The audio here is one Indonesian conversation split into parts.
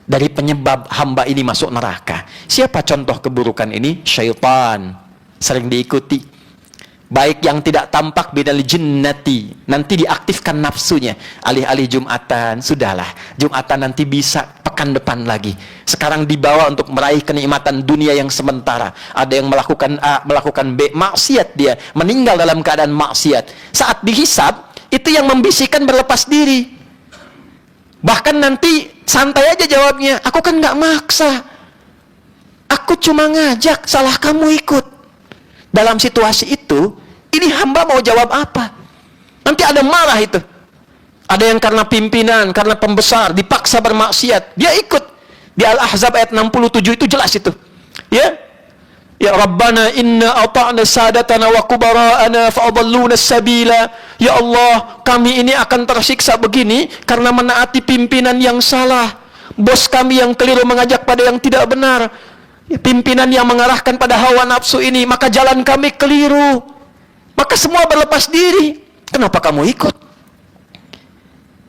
dari penyebab hamba ini masuk neraka. Siapa contoh keburukan ini? Syaitan. Sering diikuti. Baik yang tidak tampak bidal jinnati, nanti diaktifkan nafsunya. Alih-alih Jumatan, sudahlah, Jumatan nanti bisa pekan depan lagi. Sekarang dibawa untuk meraih kenikmatan dunia yang sementara. Ada yang melakukan A, melakukan B, maksiat dia, meninggal dalam keadaan maksiat. Saat dihisab, itu yang membisikkan berlepas diri. Bahkan nanti santai aja jawabnya, aku kan nggak maksa, aku cuma ngajak, salah kamu ikut. Dalam situasi itu, ini hamba mau jawab apa? Nanti ada marah itu. Ada yang karena pimpinan, karena pembesar, dipaksa bermaksiat, dia ikut. Di Al-Ahzab ayat 67 itu jelas itu. Ya, ya Rabbana inna ata'na sadatana wa kubara'ana fa'adalluna sabila. Ya Allah, kami ini akan tersiksa begini karena menaati pimpinan yang salah. Bos kami yang keliru mengajak pada yang tidak benar. Pimpinan yang mengarahkan pada hawa nafsu ini, maka jalan kami keliru. Maka semua berlepas diri. Kenapa kamu ikut?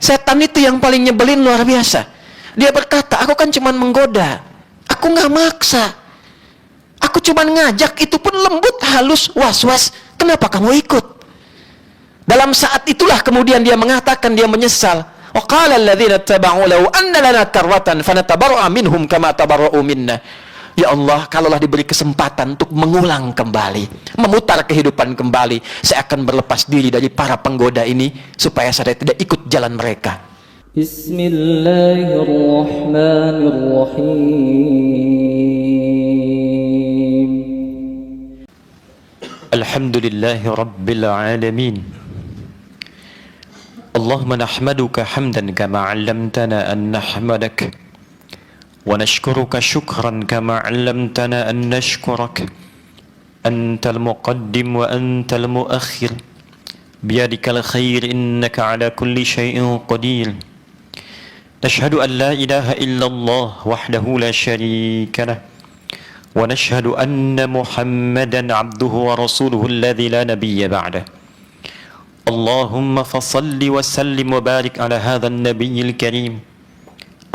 Setan itu yang paling nyebelin luar biasa. Dia berkata, aku kan cuma menggoda, aku nggak maksa, aku cuma ngajak, itu pun lembut, halus, was-was. Kenapa kamu ikut? Dalam saat itulah kemudian dia mengatakan, dia menyesal. Wa qala alladhina ittaba'u law anna lana karratan fanatabarra'a minhum kama tabarra'u minna. Ya Allah, kalaulah diberi kesempatan untuk mengulang kembali, memutar kehidupan kembali, saya akan berlepas diri dari para penggoda ini, supaya saya tidak ikut jalan mereka. Bismillahirrahmanirrahim. Alhamdulillahi Rabbil Alamin. Allahumma nahmaduka hamdan kama 'allamtana an nahmadak. ونشكرك شكرا كما علمتنا أن نشكرك أنت المقدم وأنت المؤخر بيدك الخير إنك على كل شيء قدير نشهد أن لا إله إلا الله وحده لا شريك له ونشهد أن محمدا عبده ورسوله الذي لا نبي بعده اللهم فصل وسلم وبارك على هذا النبي الكريم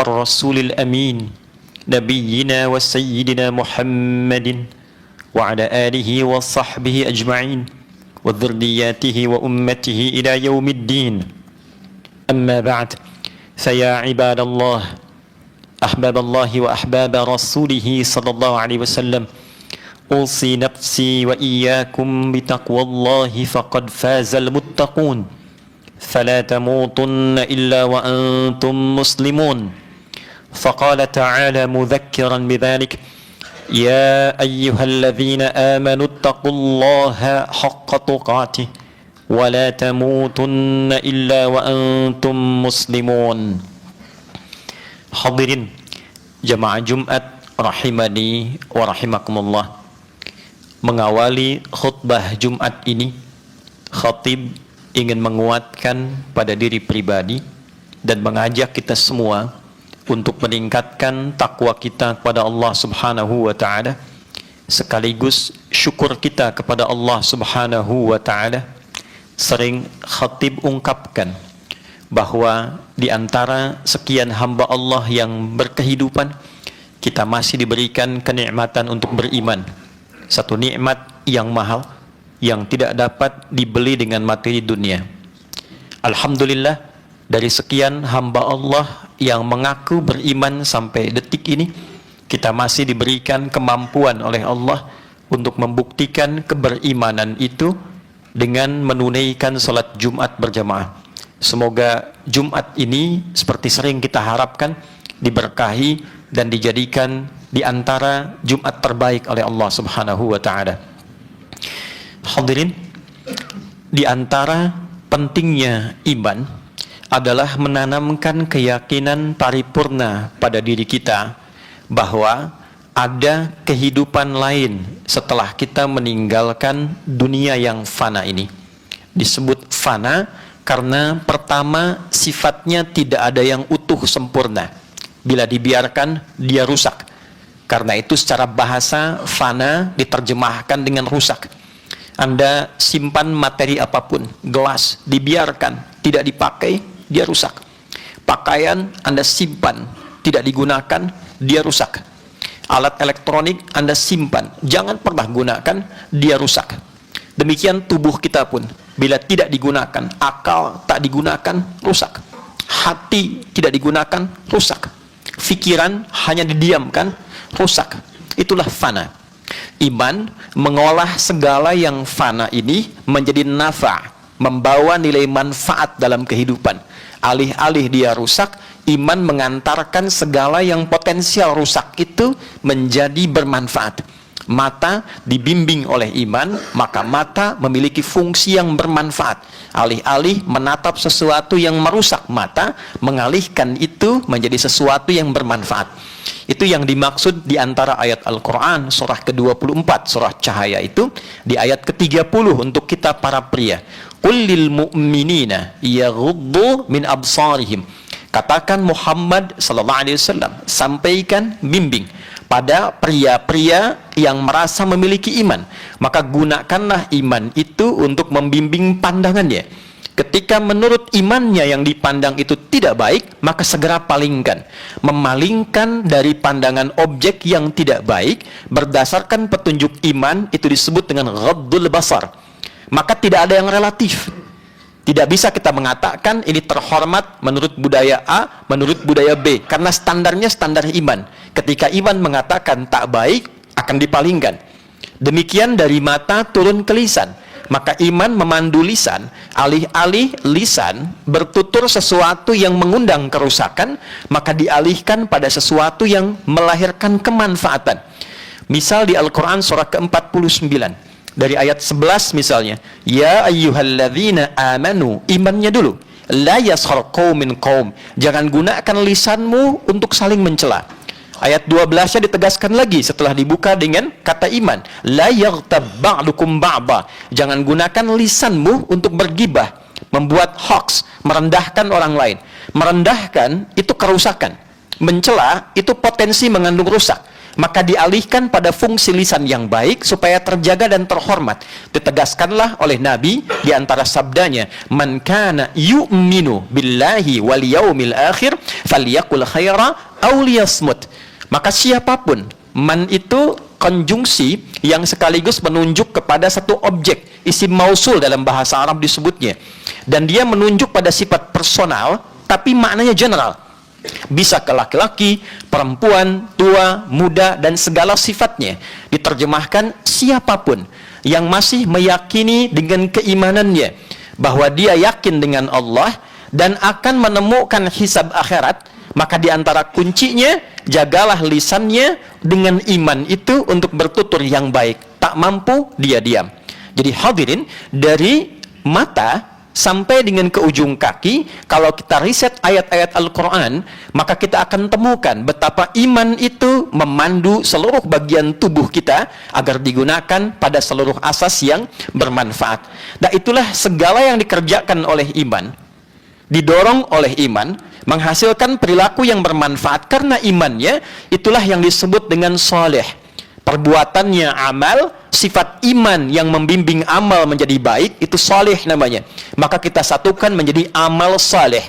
الرسول الأمين نبينا وسيدنا محمد وعلى آله وصحبه أجمعين وذرياته وأمته إلى يوم الدين أما بعد فيا عباد الله أحباب الله وأحباب رسوله صلى الله عليه وسلم أوصي نفسي وإياكم بتقوى الله فقد فاز المتقون فلا تموتن إلا وأنتم مسلمون فقال تعالى مذكرا بذلك يا أيها الذين آمنوا اتقوا الله حق تقاته ولا تموتن إلا وأنتم مسلمون. Hadirin jamaah Jumat rahimani wa rahimakumullah. Mengawali khutbah Jumat ini, khatib ingin menguatkan pada diri pribadi dan mengajak kita semua untuk meningkatkan takwa kita kepada Allah Subhanahu wa taala, sekaligus syukur kita kepada Allah Subhanahu wa taala. Sering khatib ungkapkan bahwa di antara sekian hamba Allah yang berkehidupan, kita masih diberikan kenikmatan untuk beriman. Satu nikmat yang mahal yang tidak dapat dibeli dengan materi dunia. Alhamdulillah, dari sekian hamba Allah yang mengaku beriman sampai detik ini, kita masih diberikan kemampuan oleh Allah untuk membuktikan keberimanan itu dengan menunaikan salat Jumat berjamaah. Semoga Jumat ini seperti sering kita harapkan diberkahi dan dijadikan di antara Jumat terbaik oleh Allah Subhanahu wa taala. Hadirin, di antara pentingnya iman adalah menanamkan keyakinan paripurna pada diri kita bahwa ada kehidupan lain setelah kita meninggalkan dunia yang fana ini. Disebut fana karena pertama, sifatnya tidak ada yang utuh sempurna. Bila dibiarkan, dia rusak. Karena itu secara bahasa fana diterjemahkan dengan rusak. Anda simpan materi apapun, gelas, dibiarkan, tidak dipakai, dia rusak. Pakaian Anda simpan, tidak digunakan, dia rusak. Alat elektronik Anda simpan, jangan pernah gunakan, dia rusak. Demikian tubuh kita pun, bila tidak digunakan, akal tak digunakan, rusak. Hati tidak digunakan, rusak. Pikiran hanya didiamkan, rusak. Itulah fana. Iman mengolah segala yang fana ini menjadi nafa', membawa nilai manfaat dalam kehidupan. Alih-alih dia rusak, iman mengantarkan segala yang potensial rusak itu menjadi bermanfaat. Mata dibimbing oleh iman, maka mata memiliki fungsi yang bermanfaat. Alih-alih menatap sesuatu yang merusak mata, mengalihkan itu menjadi sesuatu yang bermanfaat. Itu yang dimaksud di antara ayat Al-Quran surah ke-24, surah Cahaya itu, di ayat ke-30 untuk kita para pria. Qul lil mu'minina yaghuddu min absarihim. Katakan Muhammad sallallahu alaihi wasallam, sampaikan, bimbing pada pria-pria yang merasa memiliki iman, maka gunakanlah iman itu untuk membimbing pandangannya. Ketika menurut imannya yang dipandang itu tidak baik, maka segera palingkan. Memalingkan dari pandangan objek yang tidak baik berdasarkan petunjuk iman itu disebut dengan ghaddul basar. Maka tidak ada yang relatif. Tidak bisa kita mengatakan ini terhormat menurut budaya A, menurut budaya B, karena standarnya standar iman. Ketika iman mengatakan tak baik, akan dipalingkan. Demikian dari mata turun ke lisan. Maka iman memandu lisan, alih-alih lisan bertutur sesuatu yang mengundang kerusakan, maka dialihkan pada sesuatu yang melahirkan kemanfaatan. Misal di Al-Quran surah ke-49, dari ayat 11 misalnya, ya ayyuhalladzina amanu, imannya dulu, la yaskhar qaumin qaum, jangan gunakan lisanmu untuk saling mencela. Ayat 12-nya ditegaskan lagi setelah dibuka dengan kata iman, la yaghtab ba'dukum ba'da, jangan gunakan lisanmu untuk bergibah, membuat hoax, merendahkan orang lain. Merendahkan itu kerusakan, mencela itu potensi mengandung rusak. Maka dialihkan pada fungsi lisan yang baik supaya terjaga dan terhormat. Ditegaskanlah oleh Nabi di antara sabdanya, man kana yu'minu billahi wal yaumil akhir falyaqul khaira aw liyasmut. Maka siapapun, man itu konjungsi yang sekaligus menunjuk kepada satu objek, isim mausul dalam bahasa Arab disebutnya, dan dia menunjuk pada sifat personal tapi maknanya general. Bisa ke laki-laki, perempuan, tua, muda, dan segala sifatnya. Diterjemahkan siapapun yang masih meyakini dengan keimanannya bahwa dia yakin dengan Allah dan akan menemukan hisab akhirat, maka di antara kuncinya, jagalah lisannya dengan iman itu untuk bertutur yang baik. Tak mampu, dia diam. Jadi hadirin, dari mata sampai dengan ke ujung kaki, kalau kita riset ayat-ayat Al-Quran, maka kita akan temukan betapa iman itu memandu seluruh bagian tubuh kita agar digunakan pada seluruh asas yang bermanfaat. Dan itulah segala yang dikerjakan oleh iman, didorong oleh iman, menghasilkan perilaku yang bermanfaat karena imannya. Itulah yang disebut dengan soleh. Perbuatannya amal, sifat iman yang membimbing amal menjadi baik, itu soleh namanya. Maka kita satukan menjadi amal soleh,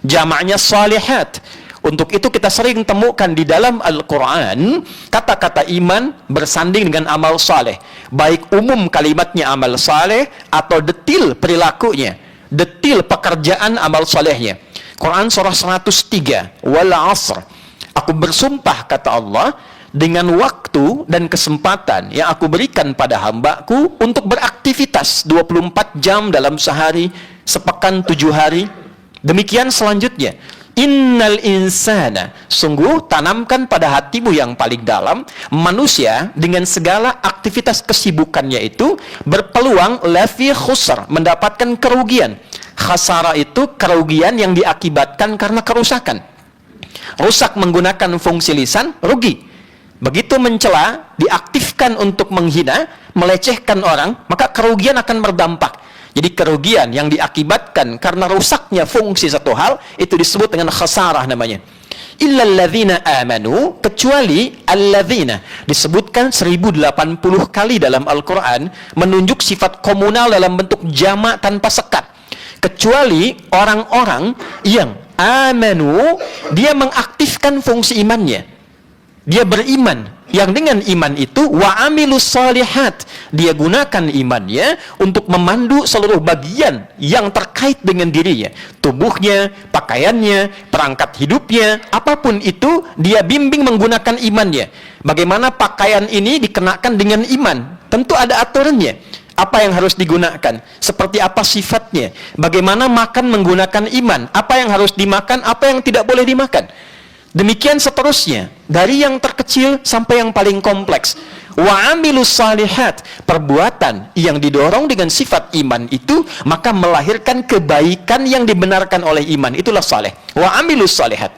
jamaknya solehat. Untuk itu kita sering temukan di dalam Al-Quran kata-kata iman bersanding dengan amal soleh, baik umum kalimatnya amal soleh atau detil perilakunya, detil pekerjaan amal solehnya. Quran surah 103, wal asr, aku bersumpah kata Allah dengan waktu dan kesempatan yang aku berikan pada hambaku untuk beraktivitas 24 jam dalam sehari, sepekan 7 hari. Demikian selanjutnya, innal insana, sungguh tanamkan pada hatimu yang paling dalam, manusia dengan segala aktivitas kesibukannya itu berpeluang lafi khusr, mendapatkan kerugian. Khasara itu kerugian yang diakibatkan karena kerusakan. Rusak menggunakan fungsi lisan, rugi. Begitu mencela, diaktifkan untuk menghina, melecehkan orang, maka kerugian akan berdampak. Jadi kerugian yang diakibatkan karena rusaknya fungsi satu hal, itu disebut dengan khasarah namanya. Illalladzina amanu, kecuali alladzina, disebutkan 1080 kali dalam Al-Quran, menunjuk sifat komunal dalam bentuk jamak tanpa sekat. Kecuali orang-orang yang amanu, dia mengaktifkan fungsi imannya. Dia beriman, yang dengan iman itu wa amilus shalihat, dia gunakan imannya untuk memandu seluruh bagian yang terkait dengan dirinya, tubuhnya, pakaiannya, perangkat hidupnya, apapun itu dia bimbing menggunakan imannya. Bagaimana pakaian ini dikenakan dengan iman? Tentu ada aturannya. Apa yang harus digunakan? Seperti apa sifatnya? Bagaimana makan menggunakan iman? Apa yang harus dimakan? Apa yang tidak boleh dimakan? Demikian seterusnya, dari yang terkecil sampai yang paling kompleks. Wa amilus salihat, perbuatan yang didorong dengan sifat iman itu maka melahirkan kebaikan yang dibenarkan oleh iman, itulah saleh. Wa amilus salihat.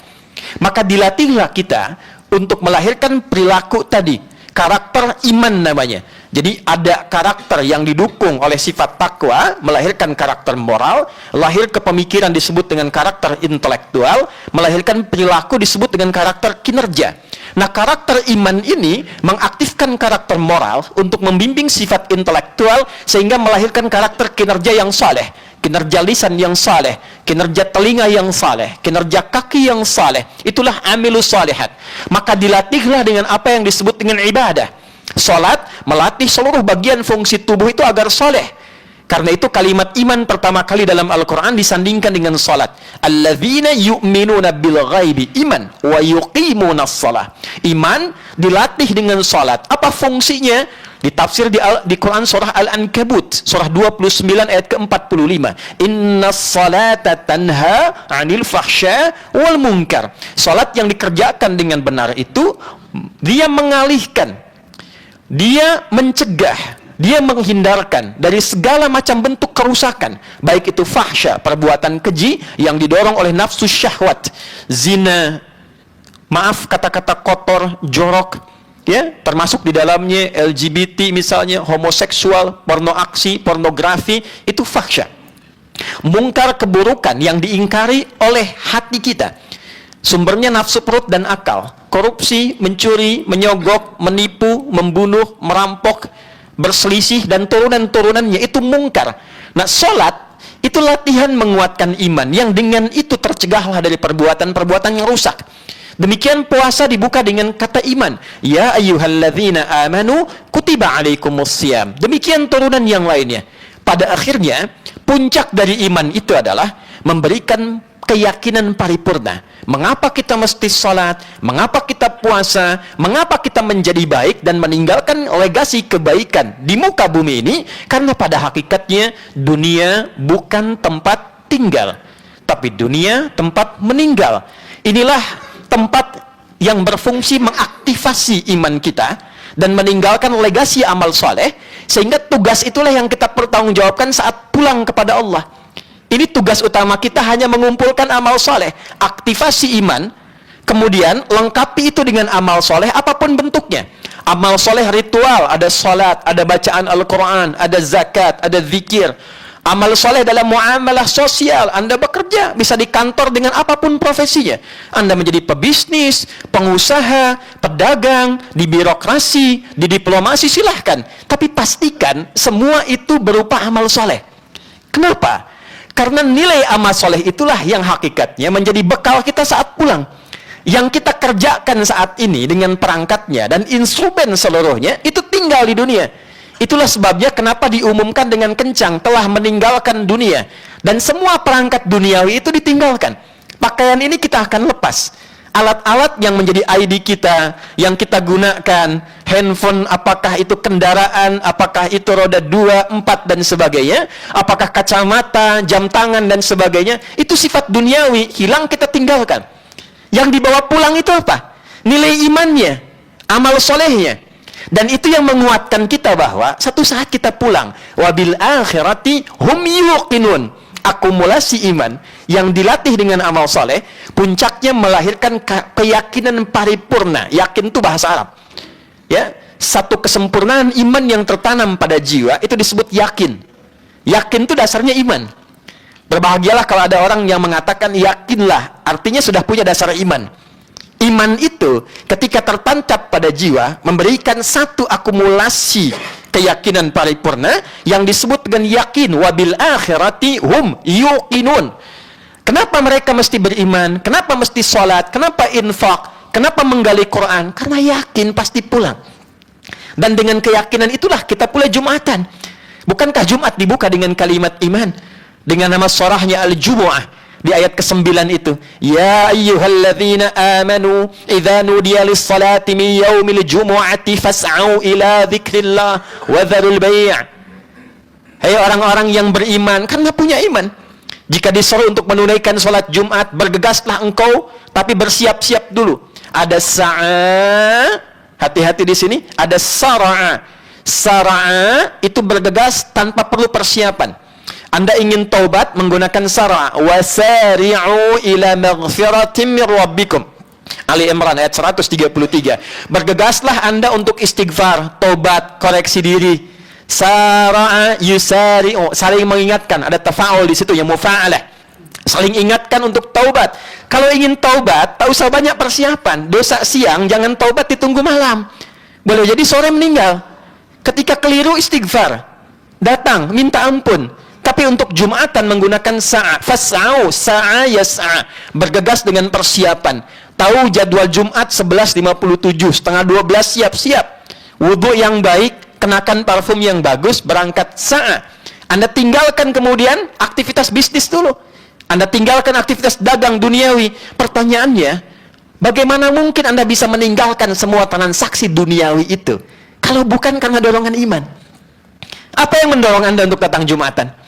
Maka dilatihlah kita untuk melahirkan perilaku tadi, karakter iman namanya. Jadi ada karakter yang didukung oleh sifat takwa, melahirkan karakter moral, lahir kepemikiran disebut dengan karakter intelektual, melahirkan perilaku disebut dengan karakter kinerja. Nah, karakter iman ini mengaktifkan karakter moral untuk membimbing sifat intelektual sehingga melahirkan karakter kinerja yang saleh, kinerja lisan yang saleh, kinerja telinga yang saleh, kinerja kaki yang saleh. Itulah amilus salihat. Maka dilatihlah dengan apa yang disebut dengan ibadah. Salat melatih seluruh bagian fungsi tubuh itu agar soleh. Karena itu kalimat iman pertama kali dalam Al-Quran disandingkan dengan salat. Alladzina yu'minuna bil ghaibi, iman wa yuqimuna shalah. Iman dilatih dengan salat. Apa fungsinya? Ditafsir di Quran surah Al-Ankabut, surah 29 ayat ke-45. Innas salata tanha 'anil fahsya wal munkar. Salat yang dikerjakan dengan benar itu dia mengalihkan, dia mencegah, dia menghindarkan dari segala macam bentuk kerusakan, baik itu fahsya, perbuatan keji yang didorong oleh nafsu syahwat, zina, maaf kata-kata kotor, jorok, ya, termasuk di dalamnya LGBT misalnya, homoseksual, porno aksi, pornografi, itu fahsya. Mungkar, keburukan yang diingkari oleh hati kita, sumbernya nafsu perut dan akal. Korupsi, mencuri, menyogok, menipu, membunuh, merampok, berselisih, dan turunan-turunannya, itu mungkar. Nah, sholat itu latihan menguatkan iman, yang dengan itu tercegahlah dari perbuatan-perbuatan yang rusak. Demikian puasa dibuka dengan kata iman. Ya ayyuhalladzina amanu kutiba alaikumussyam. Demikian turunan yang lainnya. Pada akhirnya, puncak dari iman itu adalah memberikan keyakinan paripurna. Mengapa kita mesti salat? Mengapa kita puasa? Mengapa kita menjadi baik dan meninggalkan legasi kebaikan di muka bumi ini? Karena pada hakikatnya dunia bukan tempat tinggal, tapi dunia tempat meninggal. Inilah tempat yang berfungsi mengaktifasi iman kita dan meninggalkan legasi amal soleh, sehingga tugas itulah yang kita pertanggungjawabkan saat pulang kepada Allah. Ini tugas utama kita, hanya mengumpulkan amal soleh, aktivasi iman, kemudian lengkapi itu dengan amal soleh apapun bentuknya. Amal soleh ritual, ada salat, ada bacaan Al-Quran, ada zakat, ada zikir. Amal soleh dalam muamalah sosial, Anda bekerja, bisa di kantor dengan apapun profesinya. Anda menjadi pebisnis, pengusaha, pedagang, di birokrasi, di diplomasi, silahkan. Tapi pastikan semua itu berupa amal soleh. Kenapa? Karena nilai amal soleh itulah yang hakikatnya menjadi bekal kita saat pulang. Yang kita kerjakan saat ini dengan perangkatnya dan instrumen seluruhnya, itu tinggal di dunia. Itulah sebabnya kenapa diumumkan dengan kencang, telah meninggalkan dunia. Dan semua perangkat duniawi itu ditinggalkan. Pakaian ini kita akan lepas. Alat-alat yang menjadi ID kita, yang kita gunakan, handphone, apakah itu kendaraan, apakah itu roda 2, 4, dan sebagainya, apakah kacamata, jam tangan, dan sebagainya, itu sifat duniawi, hilang, kita tinggalkan. Yang dibawa pulang itu apa? Nilai imannya, amal solehnya. Dan itu yang menguatkan kita bahwa satu saat kita pulang, wabil akhirati hum yuqinun. Akumulasi iman yang dilatih dengan amal soleh, puncaknya melahirkan keyakinan paripurna. Yakin itu bahasa Arab, ya, satu kesempurnaan iman yang tertanam pada jiwa itu disebut yakin. Yakin itu dasarnya iman. Berbahagialah kalau ada orang yang mengatakan yakinlah, artinya sudah punya dasar iman. Iman itu ketika tertancap pada jiwa memberikan satu akumulasi keyakinan paripurna yang disebut dengan yakin, wabil akhirati hum yuqinun. Kenapa mereka mesti beriman? Kenapa mesti sholat? Kenapa infak? Kenapa menggali Quran? Karena yakin pasti pulang. Dan dengan keyakinan itulah kita pula Jumatan. Bukankah Jumat dibuka dengan kalimat iman? Dengan nama surahnya Al-Jumu'ah. Di ayat ke-9 itu. Ya ayyuhalladzina amanu idza nudiya lis-salati min yaumil jumu'ati fas'au ila dzikrillah wa dzarul bai'. Hai orang-orang yang beriman, karena punya iman. Jika disuruh untuk menunaikan sholat Jumat, bergegaslah engkau, tapi bersiap-siap dulu. Ada sa'a, hati-hati di sini, ada sara'a. Sara'a itu bergegas tanpa perlu persiapan. Anda ingin taubat menggunakan sara'a. Wasari'u ila maghfiratin min rabbikum. Ali Imran ayat 133. Bergegaslah Anda untuk istighfar, taubat, koreksi diri. Sara'a yusari'u, saling mengingatkan, ada tafa'ul di situ yang mufa'alah. Saling ingatkan untuk taubat. Kalau ingin taubat, tak usah banyak persiapan. Dosa siang jangan taubat ditunggu malam. Boleh jadi sore meninggal. Ketika keliru istighfar, datang minta ampun. Tapi untuk Jumatan menggunakan sa'a, fas'au, sa'a yas'a, bergegas dengan persiapan. Tahu jadwal Jumat 11.57, setengah 12 siap-siap. Wudu yang baik, kenakan parfum yang bagus, berangkat sa'a. Anda tinggalkan kemudian aktivitas bisnis dulu. Anda tinggalkan aktivitas dagang duniawi. Pertanyaannya, bagaimana mungkin Anda bisa meninggalkan semua transaksi duniawi itu kalau bukan karena dorongan iman? Apa yang mendorong Anda untuk datang Jumatan?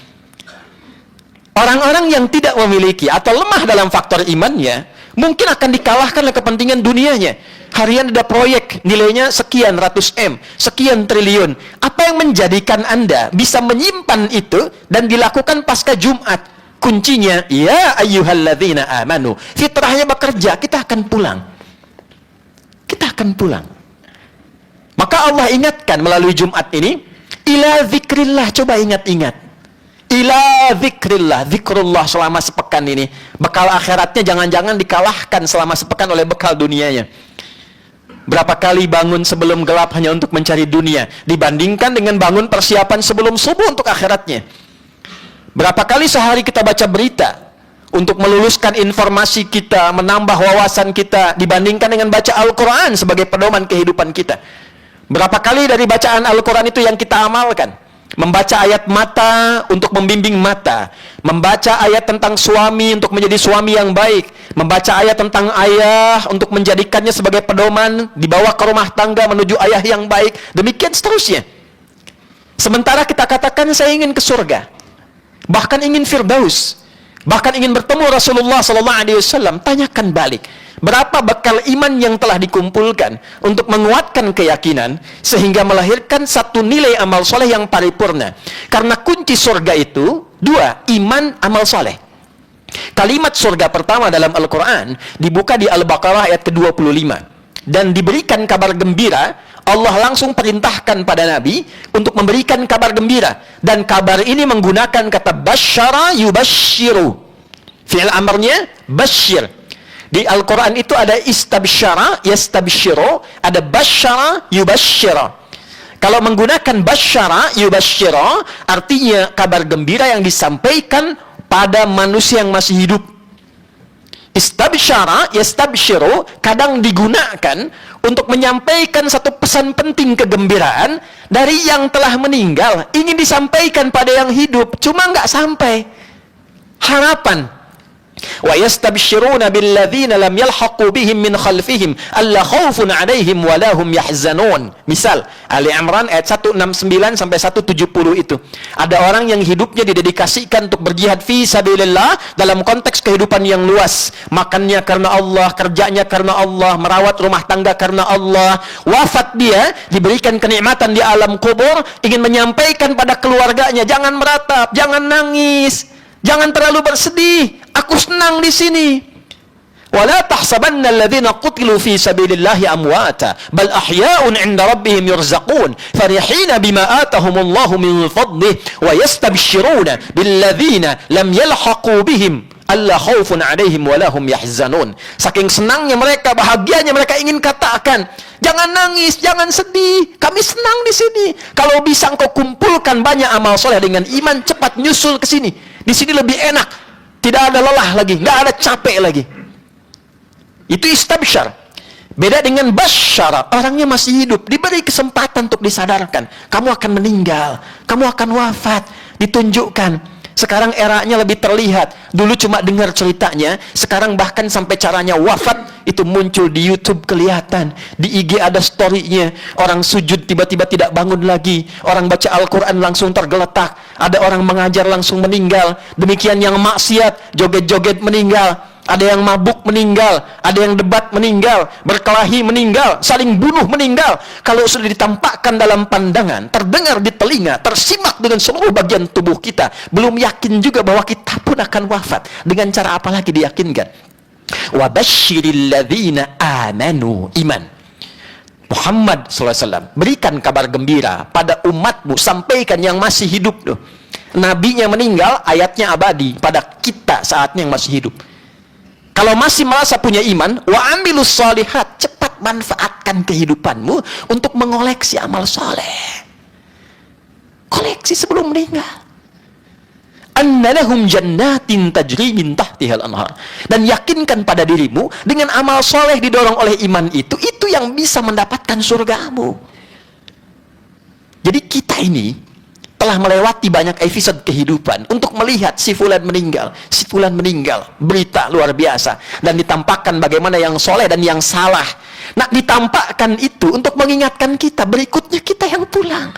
Orang-orang yang tidak memiliki atau lemah dalam faktor imannya, mungkin akan dikalahkan oleh kepentingan dunianya. Harian ada proyek, nilainya sekian ratus M, sekian triliun. Apa yang menjadikan Anda bisa menyimpan itu dan dilakukan pasca Jumat? Kuncinya, ya ayyuhalladzina amanu. Fitrahnya bekerja, kita akan pulang. Kita akan pulang. Maka Allah ingatkan melalui Jumat ini, ila zikrillah, coba ingat-ingat. Ila zikrillah, zikrullah selama sepekan ini. Bekal akhiratnya jangan-jangan dikalahkan selama sepekan oleh bekal dunianya. Berapa kali bangun sebelum gelap hanya untuk mencari dunia, dibandingkan dengan bangun persiapan sebelum subuh untuk akhiratnya. Berapa kali sehari kita baca berita untuk meluluskan informasi kita, menambah wawasan kita, dibandingkan dengan baca Al-Quran sebagai pedoman kehidupan kita. Berapa kali dari bacaan Al-Quran itu yang kita amalkan? Membaca ayat mata untuk membimbing mata, membaca ayat tentang suami untuk menjadi suami yang baik, membaca ayat tentang ayah untuk menjadikannya sebagai pedoman dibawa ke rumah tangga menuju ayah yang baik, demikian seterusnya. Sementara kita katakan saya ingin ke surga, bahkan ingin firdaus, bahkan ingin bertemu Rasulullah SAW. Tanyakan balik, berapa bekal iman yang telah dikumpulkan untuk menguatkan keyakinan sehingga melahirkan satu nilai amal soleh yang paripurna. Karena kunci surga itu dua, iman, amal soleh. Kalimat surga pertama dalam Al-Quran dibuka di Al-Baqarah ayat ke-25 dan diberikan kabar gembira. Allah langsung perintahkan pada Nabi untuk memberikan kabar gembira, dan kabar ini menggunakan kata basyara yubashiru. Fi'il amarnya basyir. Di Al-Quran itu ada istabsyara, yastabsyiru, ada basyara, yubassyira. Kalau menggunakan basyara, yubassyira, artinya kabar gembira yang disampaikan pada manusia yang masih hidup. Istabsyara, yastabsyiru, kadang digunakan untuk menyampaikan satu pesan penting kegembiraan dari yang telah meninggal, ingin disampaikan pada yang hidup, cuma nggak sampai. Harapan. Wa yastabshiruna billadzina lam yalhaqu bihim min khalfihim alla khaufun 'alaihim wa lahum yahzanun. Misal Ali Imran ayat 169 sampai 170 itu. Ada orang yang hidupnya didedikasikan untuk berjihad fi sabilillah dalam konteks kehidupan yang luas. Makannya karena Allah, kerjanya karena Allah, merawat rumah tangga karena Allah. Wafat dia, diberikan kenikmatan di alam kubur, ingin menyampaikan pada keluarganya, jangan meratap, jangan nangis, jangan terlalu bersedih. Aku senang di sini. Wala tahsabanna alladhina qutilu fi sabilillahi amwata bal ahya'un 'inda rabbihim yurzaqun farihina bima atahumullahu min fadlihi wa yastabshiruna billadzina lam yalhaqu bihim alla khaufun 'alaihim wa lahum yahzanun. Saking senangnya mereka, bahagianya mereka, ingin katakan, jangan nangis, jangan sedih, kami senang di sini. Kalau bisa engkau kumpulkan banyak amal soleh dengan iman, cepat nyusul ke sini. Di sini lebih enak. Tidak ada lelah lagi, nggak ada capek lagi. Itu istabsyar. Beda dengan basyara, orangnya masih hidup, diberi kesempatan untuk disadarkan. Kamu akan meninggal, kamu akan wafat, ditunjukkan. Sekarang eranya lebih terlihat. Dulu cuma dengar ceritanya, sekarang bahkan sampai caranya wafat itu muncul di YouTube, kelihatan. Di IG ada story-nya. Orang sujud tiba-tiba tidak bangun lagi. Orang baca Al-Quran langsung tergeletak. Ada orang mengajar langsung meninggal. Demikian yang maksiat, joget-joget meninggal. Ada yang mabuk meninggal, ada yang debat meninggal, berkelahi meninggal, saling bunuh meninggal. Kalau sudah ditampakkan dalam pandangan, terdengar di telinga, tersimak dengan seluruh bagian tubuh kita, belum yakin juga bahwa kita pun akan wafat. Dengan cara apa lagi diyakinkan? Wa basyiril ladzina amanu, iman. Muhammad SAW, berikan kabar gembira pada umatmu, sampaikan yang masih hidup. Nabinya meninggal, ayatnya abadi pada kita saatnya yang masih hidup. Kalau masih merasa punya iman, wa amilus shalihat, cepat manfaatkan kehidupanmu untuk mengoleksi amal soleh. Koleksi sebelum meninggal. Annalahum jannatin tajri min tahtihal anhar. Dan yakinkan pada dirimu, dengan amal soleh didorong oleh iman itu yang bisa mendapatkan surgamu. Jadi kita ini telah melewati banyak episode kehidupan untuk melihat si fulan meninggal, berita luar biasa, dan ditampakkan bagaimana yang soleh dan yang salah. Nah, ditampakkan itu untuk mengingatkan kita, berikutnya kita yang pulang.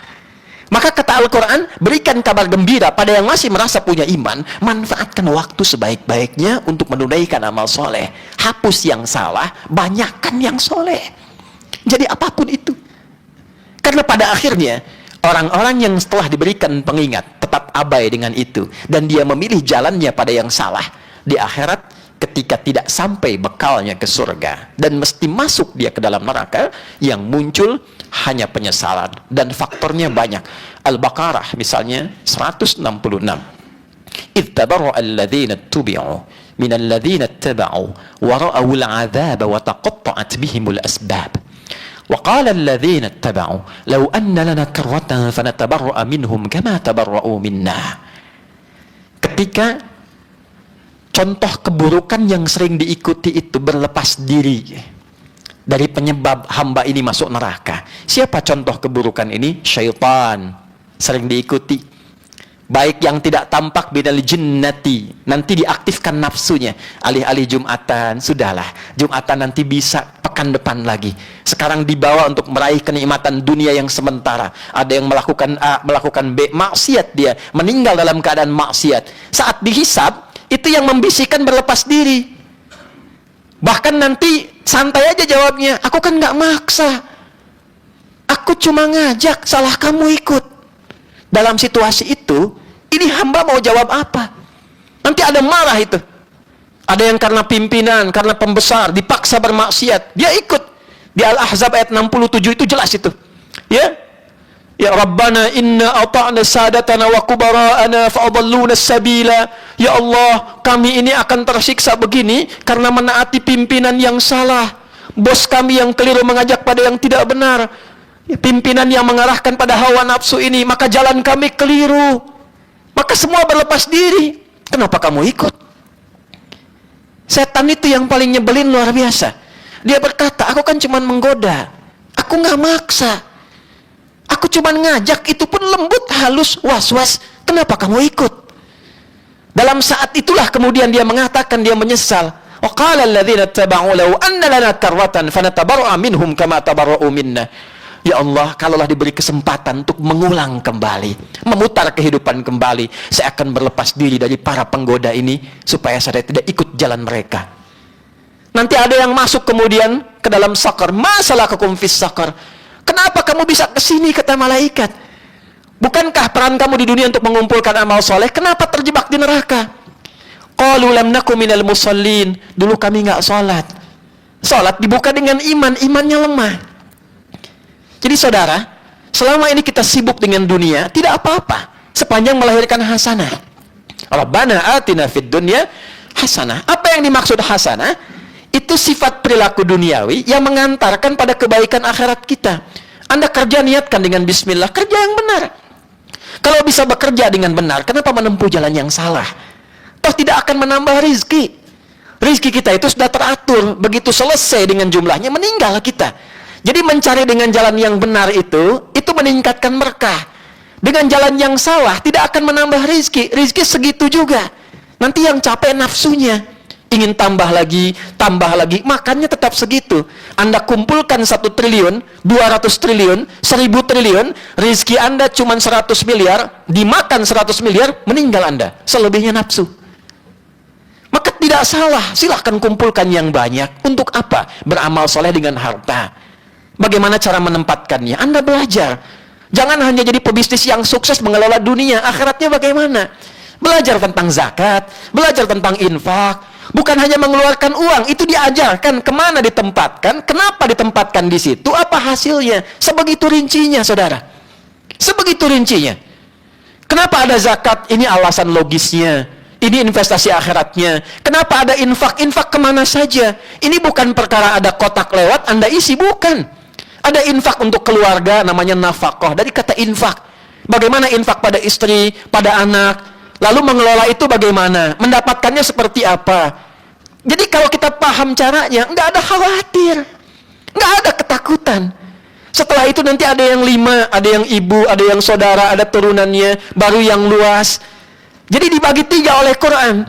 Maka kata Al-Quran, berikan kabar gembira pada yang masih merasa punya iman, manfaatkan waktu sebaik-baiknya untuk menunaikan amal soleh. Hapus yang salah, banyakkan yang soleh. Jadi apapun itu. Karena pada akhirnya, orang-orang yang setelah diberikan pengingat tetap abai dengan itu, dan dia memilih jalannya pada yang salah, di akhirat ketika tidak sampai bekalnya ke surga dan mesti masuk dia ke dalam neraka, yang muncul hanya penyesalan, dan faktornya banyak. Al-Baqarah misalnya 166. Idh tabarra'a alladhina tubi'u min alladhina ittaba'u wa ra'aw al-'adzaba wa taqatta'at bihimul asbab. وقال الذين اتبعوا لو أن لنا كرة فنتبرأ منهم كما تبرأوا منا. Ketika contoh keburukan yang sering diikuti itu berlepas diri dari penyebab hamba ini masuk neraka. Siapa contoh keburukan ini? Syaitan. Sering diikuti. Baik yang tidak tampak binal jinnati, nanti diaktifkan nafsunya. Alih-alih Jumatan, sudahlah, Jumatan nanti bisa pekan depan lagi. Sekarang dibawa untuk meraih kenikmatan dunia yang sementara. Ada yang melakukan A, melakukan B, maksiat dia, meninggal dalam keadaan maksiat. Saat dihisab, itu yang membisikkan berlepas diri. Bahkan nanti santai aja jawabnya, aku kan nggak maksa, aku cuma ngajak, salah kamu ikut. Dalam situasi itu, ini hamba mau jawab apa? Nanti ada marah itu. Ada yang karena pimpinan, karena pembesar, dipaksa bermaksiat, dia ikut. Di Al-Ahzab ayat 67 itu jelas itu. Ya, ya Rabbana inna ata'na sadatana wa kubara'ana fa'adalluna sabila. Ya Allah, kami ini akan tersiksa begini karena menaati pimpinan yang salah. Bos kami yang keliru mengajak pada yang tidak benar. Pimpinan yang mengarahkan pada hawa nafsu ini, maka jalan kami keliru. Maka semua berlepas diri. Kenapa kamu ikut? Setan itu yang paling nyebelin luar biasa. Dia berkata, aku kan cuma menggoda, aku nggak maksa, aku cuma ngajak, itu pun lembut, halus, was-was. Kenapa kamu ikut? Dalam saat itulah kemudian dia mengatakan, dia menyesal. Wa qala alladhina ittaba'u law anna lana karratan fanatabarra'a minhum kama tabarra'u minna. Ya Allah, kalaulah diberi kesempatan untuk mengulang kembali, memutar kehidupan kembali, saya akan berlepas diri dari para penggoda ini, supaya saya tidak ikut jalan mereka. Nanti ada yang masuk kemudian ke dalam sakar. Masalah kakum fis sakar. Kenapa kamu bisa ke sini, kata malaikat? Bukankah peran kamu di dunia untuk mengumpulkan amal soleh? Kenapa terjebak di neraka? Qalu lam nakum minal musallin. Dulu kami nggak sholat. Sholat dibuka dengan iman, imannya lemah. Jadi saudara, selama ini kita sibuk dengan dunia, tidak apa-apa, sepanjang melahirkan hasanah. Rabbana atina fid dunya hasanah. Apa yang dimaksud hasanah? Itu sifat perilaku duniawi yang mengantarkan pada kebaikan akhirat kita. Anda kerja, niatkan dengan bismillah, kerja yang benar. Kalau bisa bekerja dengan benar, kenapa menempuh jalan yang salah? Toh tidak akan menambah rizki. Rizki kita itu sudah teratur. Begitu selesai dengan jumlahnya, meninggal kita. Jadi mencari dengan jalan yang benar itu meningkatkan berkah. Dengan jalan yang salah, tidak akan menambah rizki. Rizki segitu juga. Nanti yang capek nafsunya. Ingin tambah lagi, makannya tetap segitu. Anda kumpulkan 1 triliun, 200 triliun, 1000 triliun, rizki Anda cuma 100 miliar, dimakan 100 miliar, meninggal Anda. Selebihnya nafsu. Maka tidak salah, silahkan kumpulkan yang banyak. Untuk apa? Beramal soleh dengan harta. Bagaimana cara menempatkannya? Anda belajar. Jangan hanya jadi pebisnis yang sukses mengelola dunia, akhiratnya bagaimana? Belajar tentang zakat, belajar tentang infak. Bukan hanya mengeluarkan uang, itu diajarkan kemana ditempatkan, kenapa ditempatkan di situ, apa hasilnya. Sebegitu rincinya, saudara. Sebegitu rincinya. Kenapa ada zakat? Ini alasan logisnya. Ini investasi akhiratnya. Kenapa ada infak? Infak kemana saja? Ini bukan perkara ada kotak lewat, Anda isi, bukan. Ada infak untuk keluarga, namanya nafkah. Dari kata infak. Bagaimana infak pada istri, pada anak? Lalu mengelola itu bagaimana? Mendapatkannya seperti apa? Jadi kalau kita paham caranya, nggak ada khawatir. Nggak ada ketakutan. Setelah itu nanti ada yang 5, ada yang ibu, ada yang saudara, ada turunannya, baru yang luas. Jadi dibagi 3 oleh Quran.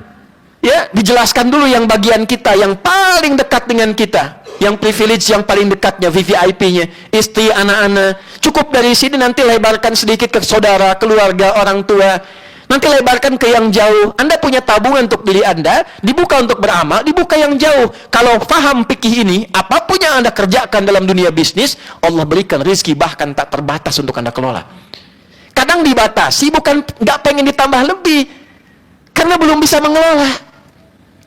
Ya, dijelaskan dulu yang bagian kita, yang paling dekat dengan kita. Yang privilege yang paling dekatnya, VVIP-nya, istri, anak-anak. Cukup dari sini, nanti lebarkan sedikit ke saudara, keluarga, orang tua. Nanti lebarkan ke yang jauh. Anda punya tabungan untuk diri Anda, dibuka untuk beramal, dibuka yang jauh. Kalau paham fikih ini, apapun yang Anda kerjakan dalam dunia bisnis, Allah berikan rizki bahkan tak terbatas untuk Anda kelola. Kadang dibatasi, bukan nggak pengen ditambah lebih, karena belum bisa mengelola.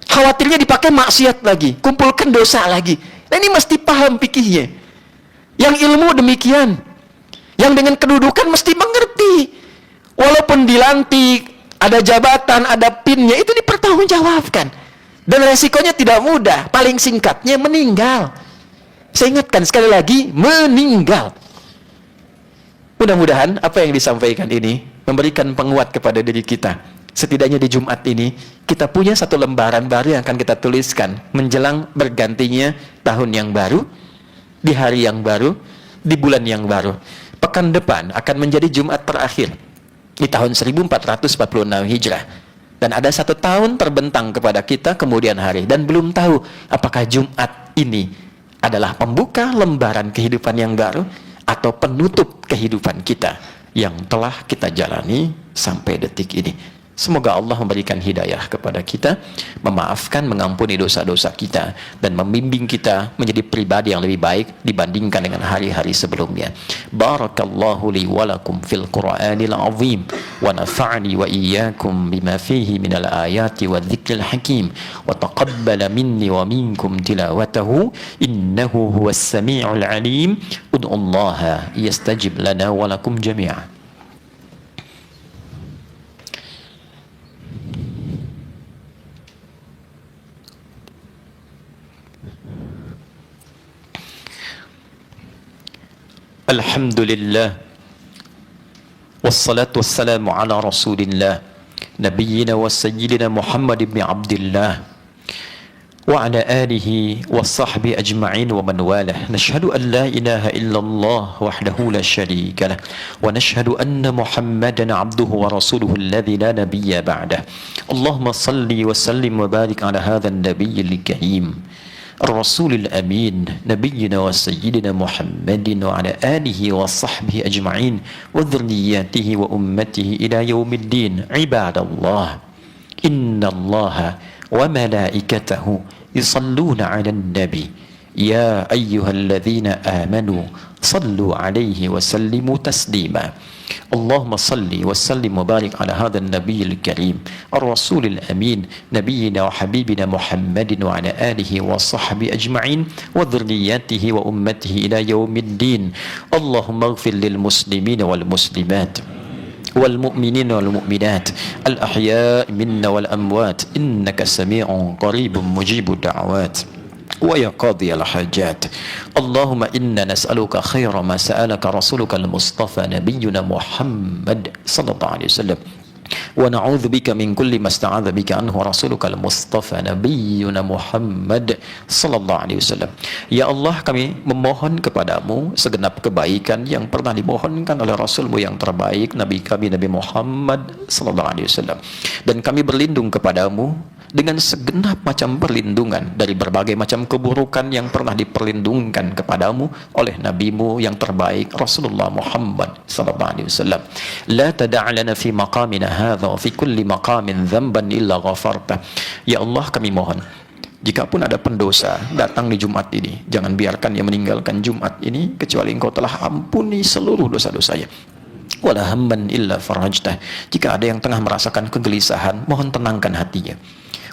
Khawatirnya dipakai maksiat lagi, kumpulkan dosa lagi. Nah, ini mesti paham fikihnya. Yang ilmu demikian, yang dengan kedudukan mesti mengerti. Walaupun dilantik, ada jabatan, ada pinnya, itu dipertanggungjawabkan. Dan resikonya tidak mudah. Paling singkatnya meninggal. Saya ingatkan sekali lagi, meninggal. Mudah-mudahan apa yang disampaikan ini memberikan penguat kepada diri kita. Setidaknya di Jumat ini, kita punya 1 lembaran baru yang akan kita tuliskan menjelang bergantinya tahun yang baru, di hari yang baru, di bulan yang baru. Pekan depan akan menjadi Jumat terakhir di tahun 1446 Hijrah. Dan ada 1 tahun terbentang kepada kita kemudian hari. Dan belum tahu apakah Jumat ini adalah pembuka lembaran kehidupan yang baru atau penutup kehidupan kita yang telah kita jalani sampai detik ini. Semoga Allah memberikan hidayah kepada kita, memaafkan, mengampuni dosa-dosa kita, dan membimbing kita menjadi pribadi yang lebih baik dibandingkan dengan hari-hari sebelumnya. Barakallahu li walakum fil Qur'anil azim, wa nafa'ani wa iyyakum bima fihi minal ayati wa dzikril hakim, wa taqabbala minni wa minkum tilawatahu, innahu huwas sami'ul alim. Ud'ullaha yastajib lana wa lakum jami'an. Alhamdulillah, wassalatu wassalamu ala rasulillah, nabiyyina wa sayyidina Muhammad ibn Abdillah, wa ala alihi wa sahbihi ajma'in wa man walah. Nashhadu an la ilaha illallah wahdahu la sharika lah, wa nashhadu anna Muhammadan abduhu wa rasuluhu alladhi la nabiyya ba'dah. Allahumma salli wa sallim wa barik ala hadha an-nabiyyil karim, الرسول الأمين, نبينا وسيدنا محمد وعلى آله وصحبه أجمعين وذرياته وأمته إلى يوم الدين. عباد الله، إن الله وملائكته يصلون على النبي، يا أيها الذين آمنوا صلوا عليه وسلموا تسليما. اللهم صل وسلم وبارك على هذا النبي الكريم الرسول الأمين، نبينا وحبيبنا محمد وعلى آله وصحبه أجمعين وذرياته وأمته إلى يوم الدين. اللهم اغفر للمسلمين والمسلمات والمؤمنين والمؤمنات الأحياء منا والأموات، إنك سميع قريب مجيب الدعوات ويا قاضي الحاجات. اللهم إنا نسألك خير ما سألك رسولك المصطفى نبينا محمد صلى الله عليه وسلم، wa na'udzubika min kulli masta'adza bika anhu rasuluka al-mustafa nabiyyuna Muhammad sallallahu alaihi wasallam. Ya Allah, kami memohon kepadamu segenap kebaikan yang pernah dimohonkan oleh Rasulmu yang terbaik, Nabi kami Nabi Muhammad sallallahu alaihi wasallam, dan kami berlindung kepadamu dengan segenap macam perlindungan dari berbagai macam keburukan yang pernah diperlindungkan kepadamu oleh nabimu yang terbaik Rasulullah Muhammad sallallahu alaihi wasallam. La tada' lana fi maqamina hadha wa fi kulli maqamin dhanban illa ghafarta. Ya Allah, kami mohon, jika pun ada pendosa datang di Jumat ini, jangan biarkan ia meninggalkan Jumat ini kecuali Engkau telah ampuni seluruh dosa-dosanya. Wala hamman illa farajtah. Jika ada yang tengah merasakan kegelisahan, mohon tenangkan hatinya.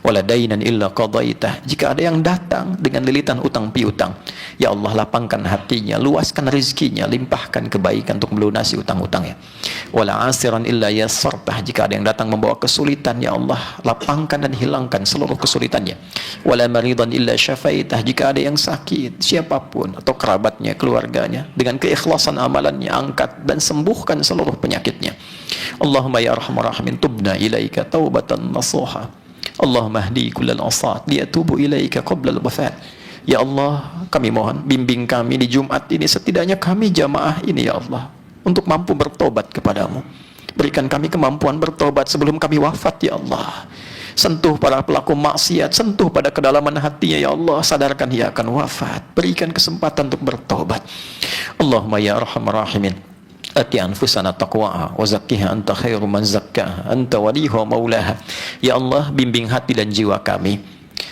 Wala dainan illa qadaitah. Jika ada yang datang dengan lilitan utang piutang, ya Allah, lapangkan hatinya, luaskan rezekinya, limpahkan kebaikan untuk melunasi utang-utangnya. Wala asiran illa yassartah. Jika ada yang datang membawa kesulitan, ya Allah, lapangkan dan hilangkan seluruh kesulitannya. Wala maridan illa syafaitah. Jika ada yang sakit, siapapun atau kerabatnya, keluarganya, dengan keikhlasan amalannya, angkat dan sembuhkan seluruh penyakitnya. Allahumma ya arhamar rahimin, tubna ilaika taubatan nasuha. Allahumma hdi kullal asat liyatubu ilaika qabla al-wafat. Ya Allah, kami mohon bimbing kami di Jumat ini, setidaknya kami jamaah ini ya Allah, untuk mampu bertobat kepadamu. Berikan kami kemampuan bertobat sebelum kami wafat ya Allah. Sentuh para pelaku maksiat, sentuh pada kedalaman hatinya ya Allah, sadarkan ia akan wafat. Berikan kesempatan untuk bertobat. Allahumma ya arhamar rahimin, ati anfusana taqwaha wa zakkiha anta khairu man zakkaha anta waliha wa maulaha. Ya Allah, bimbing hati dan jiwa kami,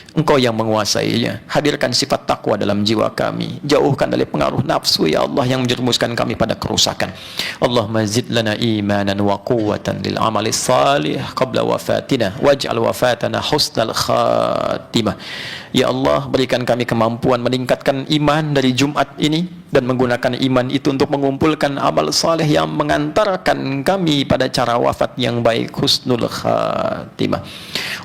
Engkau yang menguasainya. Hadirkan sifat takwa dalam jiwa kami, jauhkan dari pengaruh nafsu ya Allah yang menjerumuskan kami pada kerusakan. Allahumma zid lana imanan wa quwwatan lil amali salih qabla wafatina waj'al wafatana husnal khatimah. Ya Allah, berikan kami kemampuan meningkatkan iman dari Jumat ini dan menggunakan iman itu untuk mengumpulkan amal saleh yang mengantarkan kami pada cara wafat yang baik, husnul khatimah.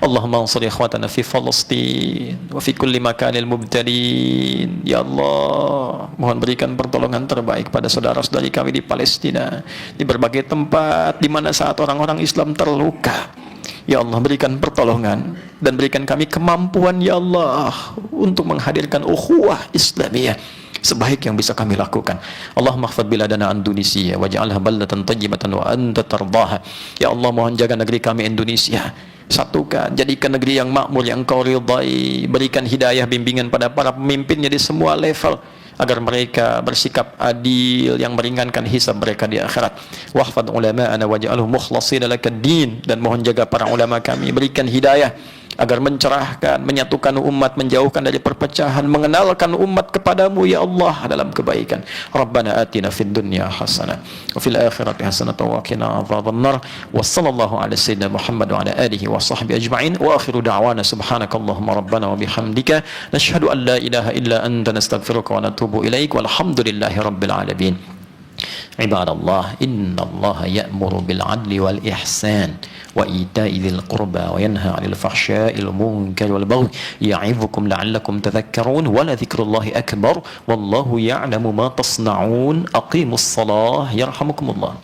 Allahumma ansur ikhwatana fi Palestin wa fi kulli makanil mubtalin. Ya Allah, mohon berikan pertolongan terbaik pada saudara-saudari kami di Palestina, di berbagai tempat di mana saat orang-orang Islam terluka. Ya Allah, berikan pertolongan dan berikan kami kemampuan ya Allah untuk menghadirkan ukhuwah Islamiyah sebaik yang bisa kami lakukan. Allahumma khfad biladana Indonesia waj'alha baldatan thayyibatan wa anta tardaha. Ya Allah, mohon jaga negeri kami Indonesia, satukan, jadikan negeri yang makmur yang Engkau ridai. Berikan hidayah bimbingan pada para pemimpinnya di semua level agar mereka bersikap adil yang meringankan hisab mereka di akhirat. Wahfad ulama'ana waj'alhum mukhlashina lakad-din. Dan mohon jaga para ulama kami, berikan hidayah agar mencerahkan, menyatukan umat, menjauhkan dari perpecahan, mengenalkan umat kepadamu ya Allah dalam kebaikan. Rabbana atina fid dunya hasanah wa fil akhirati hasanah wa qina adzabannar. Wa sallallahu ala sayyidina Muhammad wa ala alihi wa sahbihi ajma'in. Wa akhiru da'wana subhanakallahumma rabbana wa bihamdika nashhadu an la ilaha illa anta nastaghfiruka wa natubu ilaik. Walhamdulillahi rabbil alamin. Ibadallah, innallaha ya'muru bil 'adli wal ihsan wa ita'i dzil qurba wa yanha 'anil fahsya'i wal munkari wal baghi ya'idzukum la'allakum tadhakkarun wa la dzikrullahi akbar wallahu ya'lamu ma tasna'un. Aqimus shalah yarhamukumullah.